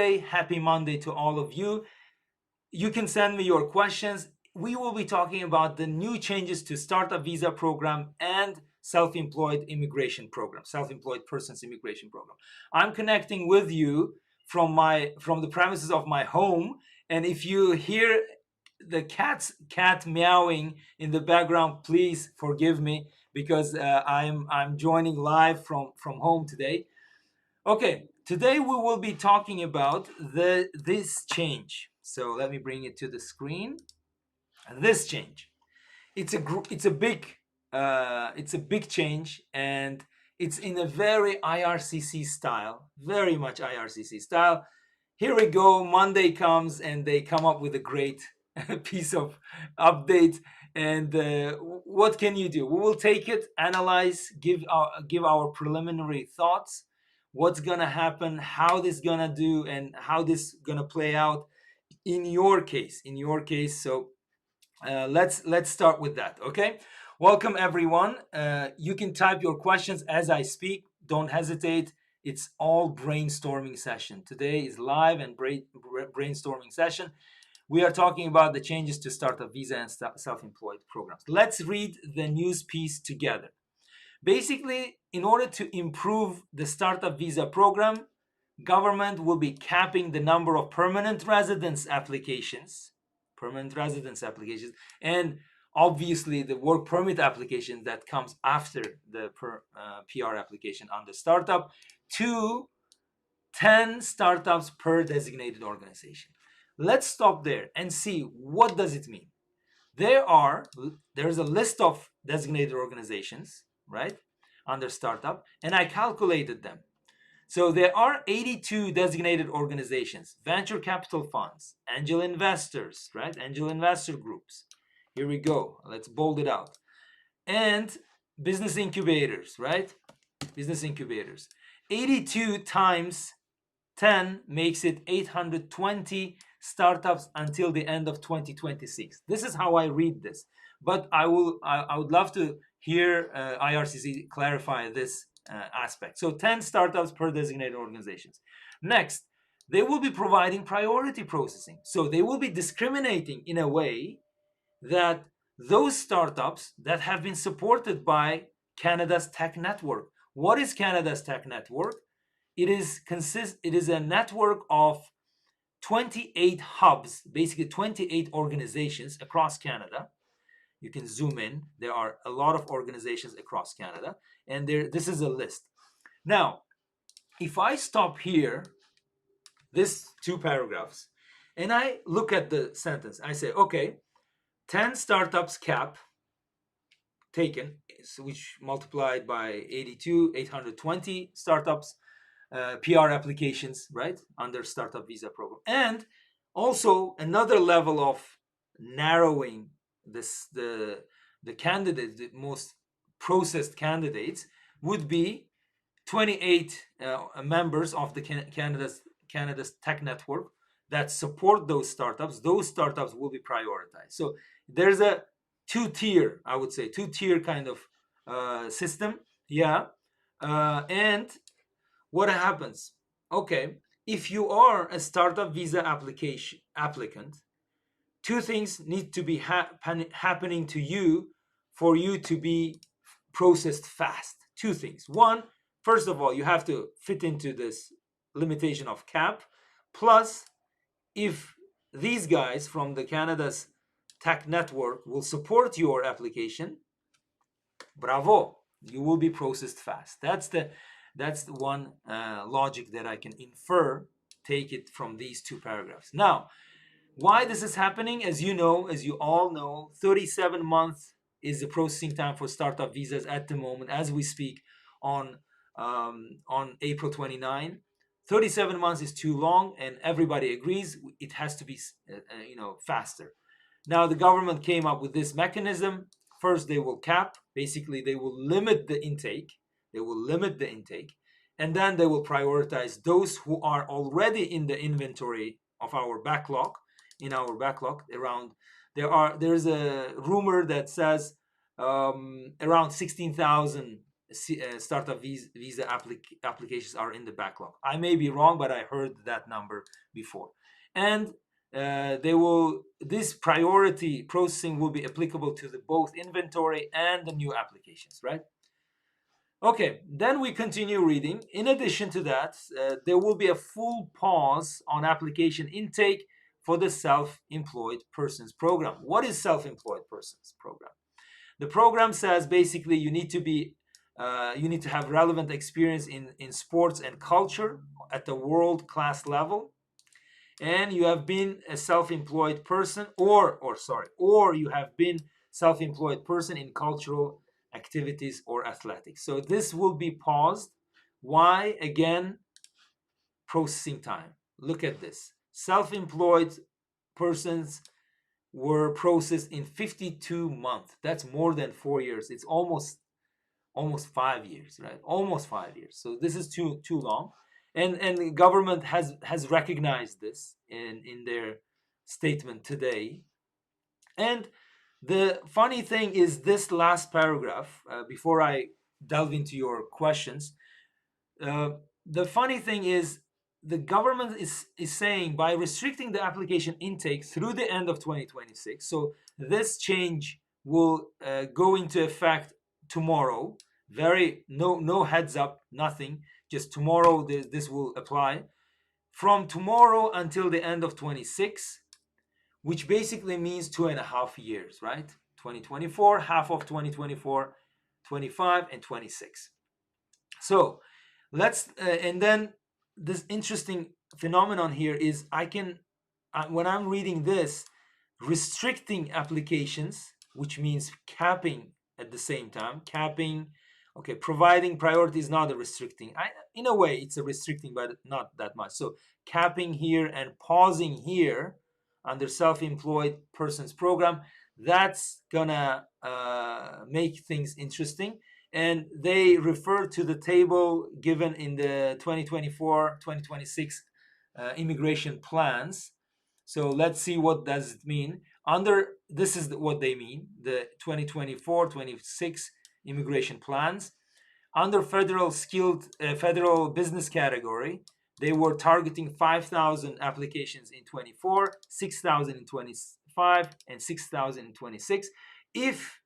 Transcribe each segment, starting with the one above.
Happy Monday to all of you. You can send me your questions. We will be talking about the new changes to startup visa program and self-employed immigration program, self-employed persons immigration program. I'm connecting with you from the premises of my home, and if you hear the cat meowing in the background, please forgive me because I'm joining live from home today. Okay, today we will be talking about this change. So let me bring it to the screen. This change. It's a big change, and it's in a very IRCC style, very much IRCC style. Here we go. Monday comes, and they come up with a great piece of update. And what can you do? We will take it, analyze, give our preliminary thoughts. What's gonna happen? How this gonna do, and how this gonna play out in your case. In your case, so let's start with that. Okay, welcome everyone. You can type your questions as I speak. Don't hesitate. It's all brainstorming session. Today is live and brainstorming session. We are talking about the changes to startup visa and self-employed programs. Let's read the news piece together. Basically, in order to improve the startup visa program, government will be capping the number of permanent residence applications, and obviously the work permit application that comes after the PR application under startup to 10 startups per designated organization. Let's stop there and see what does it mean. There's a list of designated organizations, right, under startup, and I calculated them. So there are 82 designated organizations, venture capital funds, angel investors, right? Angel investor groups. Here we go. Let's bold it out. And business incubators, right? Business incubators. 82 times 10 makes it 820 startups until the end of 2026. This is how I read this. But I would love to hear IRCC clarify this aspect. So 10 startups per designated organizations. Next, they will be providing priority processing. So they will be discriminating in a way that those startups that have been supported by Canada's tech network. What is Canada's tech network? It is a network of 28 hubs, basically 28 organizations across Canada. You can zoom in. There are a lot of organizations across Canada, and this is a list. Now, if I stop here, this two paragraphs, and I look at the sentence, I say, okay, 10 startups cap taken, which multiplied by 82, 820 startups, PR applications, right, under startup visa program, and also another level of narrowing the candidates, the most processed candidates, would be 28 members of the Canada's tech network that support those startups. Those startups will be prioritized. So there's a two-tier, I would say, two-tier kind of system. Yeah, and what happens? Okay, if you are a startup visa applicant, two things need to be happening to you for you to be processed fast. Two things. One, first of all, you have to fit into this limitation of cap. Plus, if these guys from the Canada's tech network will support your application, bravo, you will be processed fast. That's the one logic that I can infer, take it from these two paragraphs. Now, why this is happening, as you know, as you all know, 37 months is the processing time for startup visas at the moment, as we speak, on April 29. 37 months is too long, and everybody agrees it has to be, faster. Now, the government came up with this mechanism. First, they will cap. Basically, they will limit the intake. And then they will prioritize those who are already in the inventory of our backlog. Around there's a rumor that says around 16,000 startup visa applications are in the backlog. I may be wrong, but I heard that number before. And this priority processing will be applicable to the both inventory and the new applications, right? Okay, then we continue reading. In addition to that, there will be a full pause on application intake for the self-employed persons program. What is self-employed persons program? The program says basically you need to have relevant experience in sports and culture at the world-class level, and you have been a self-employed person, or you have been self-employed person in cultural activities or athletics. So this will be paused. Why? Again, processing time. Look at this. Self-employed persons were processed in 52 months. That's more than 4 years. It's almost 5 years, right? Almost 5 years. So this is too long. And the government has recognized this in their statement today. And the funny thing is this last paragraph, before I delve into your questions, the funny thing is the government is saying by restricting the application intake through the end of 2026, so this change will go into effect tomorrow. No heads up, nothing, just tomorrow this will apply. From tomorrow until the end of 26, which basically means 2.5 years, right? 2024, half of 2024, 25, and 26. So let's and then this interesting phenomenon here is when I'm reading this, restricting applications, which means capping at the same time, okay, providing priority is not a restricting. In a way it's a restricting, but not that much. So capping here and pausing here under self-employed persons program, that's gonna make things interesting. And they refer to the table given in the 2024-2026 immigration plans. So let's see what does it mean. This is what they mean, the 2024-26 immigration plans. Under federal business category, they were targeting 5,000 applications in 24, 6,000 in 25, and 6,000 in 26. If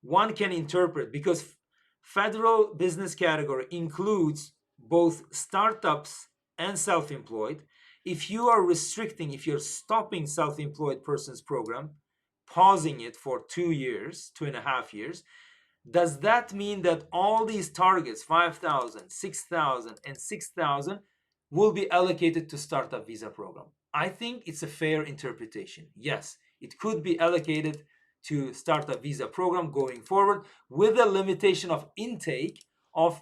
one can interpret, because federal business category includes both startups and self-employed. If you're stopping self-employed persons program, pausing it for 2.5 years, does that mean that all these targets, 5,000, 6,000, and 6,000, will be allocated to startup visa program? I think it's a fair interpretation. Yes, it could be allocated to startup visa program going forward, with a limitation of intake of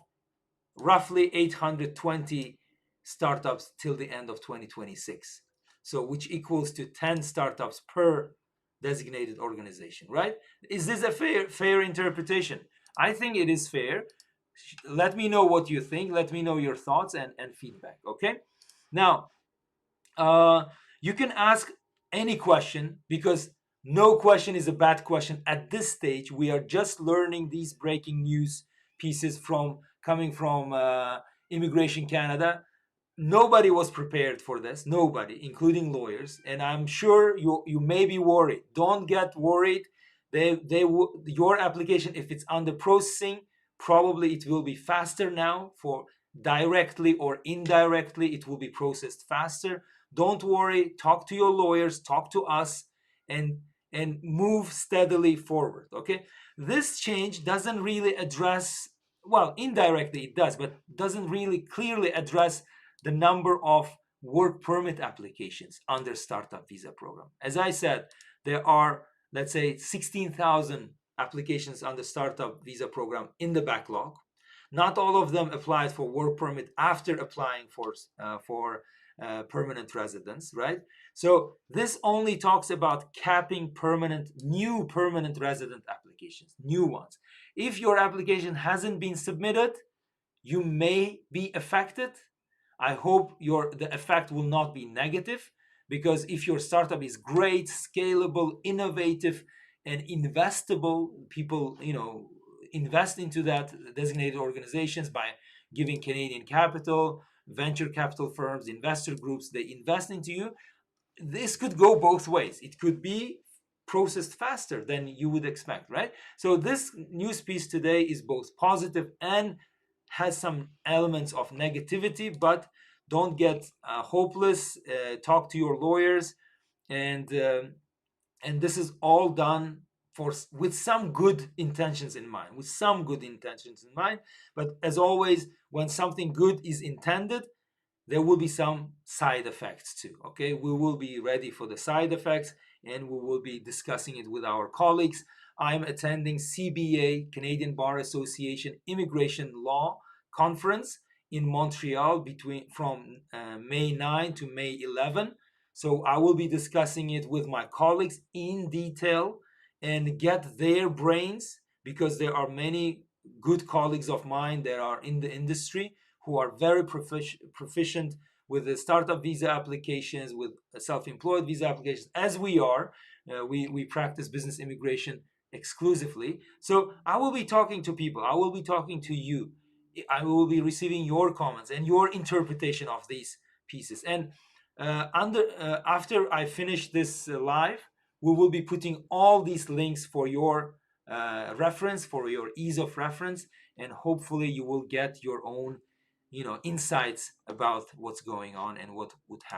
roughly 820 startups till the end of 2026. So which equals to 10 startups per designated organization, right? Is this a fair interpretation? I think it is fair. Let me know what you think. Let me know your thoughts and feedback, okay? Now, you can ask any question, because no question is a bad question at this stage. We are just learning these breaking news pieces coming from Immigration Canada. Nobody was prepared for this, nobody, including lawyers. And I'm sure you may be worried. Don't get worried. Your application, if it's under processing, probably it will be faster now. For directly or indirectly, it will be processed faster. Don't worry. Talk to your lawyers, talk to us, and move steadily forward, okay? This change doesn't really address, well, indirectly it does, but doesn't really clearly address the number of work permit applications under startup visa program. As I said, there are, let's say, 16,000 applications under startup visa program in the backlog. Not all of them applied for work permit after applying for permanent residence, right? So this only talks about capping new permanent resident applications, new ones. If your application hasn't been submitted, you may be affected. I hope the effect will not be negative, because if your startup is great, scalable, innovative, and investable, people, invest into that designated organizations by giving Canadian capital, venture capital firms, investor groups, they invest into you. This could go both ways. It could be processed faster than you would expect, right? So this news piece today is both positive and has some elements of negativity, but don't get hopeless. Talk to your lawyers, and this is all done for with some good intentions in mind, But as always, when something good is intended, there will be some side effects too. Okay, we will be ready for the side effects, and we will be discussing it with our colleagues. I'm attending CBA, Canadian Bar Association Immigration Law Conference in Montreal from May 9 to May 11. So I will be discussing it with my colleagues in detail and get their brains, because there are many good colleagues of mine that are in the industry who are very proficient with the startup visa applications, with self-employed visa applications, as we are. We practice business immigration exclusively. So I will be talking to people. I will be talking to you. I will be receiving your comments and your interpretation of these pieces. And after I finish this live, we will be putting all these links for your reference, for your ease of reference, and hopefully you will get your own insights about what's going on and what would happen.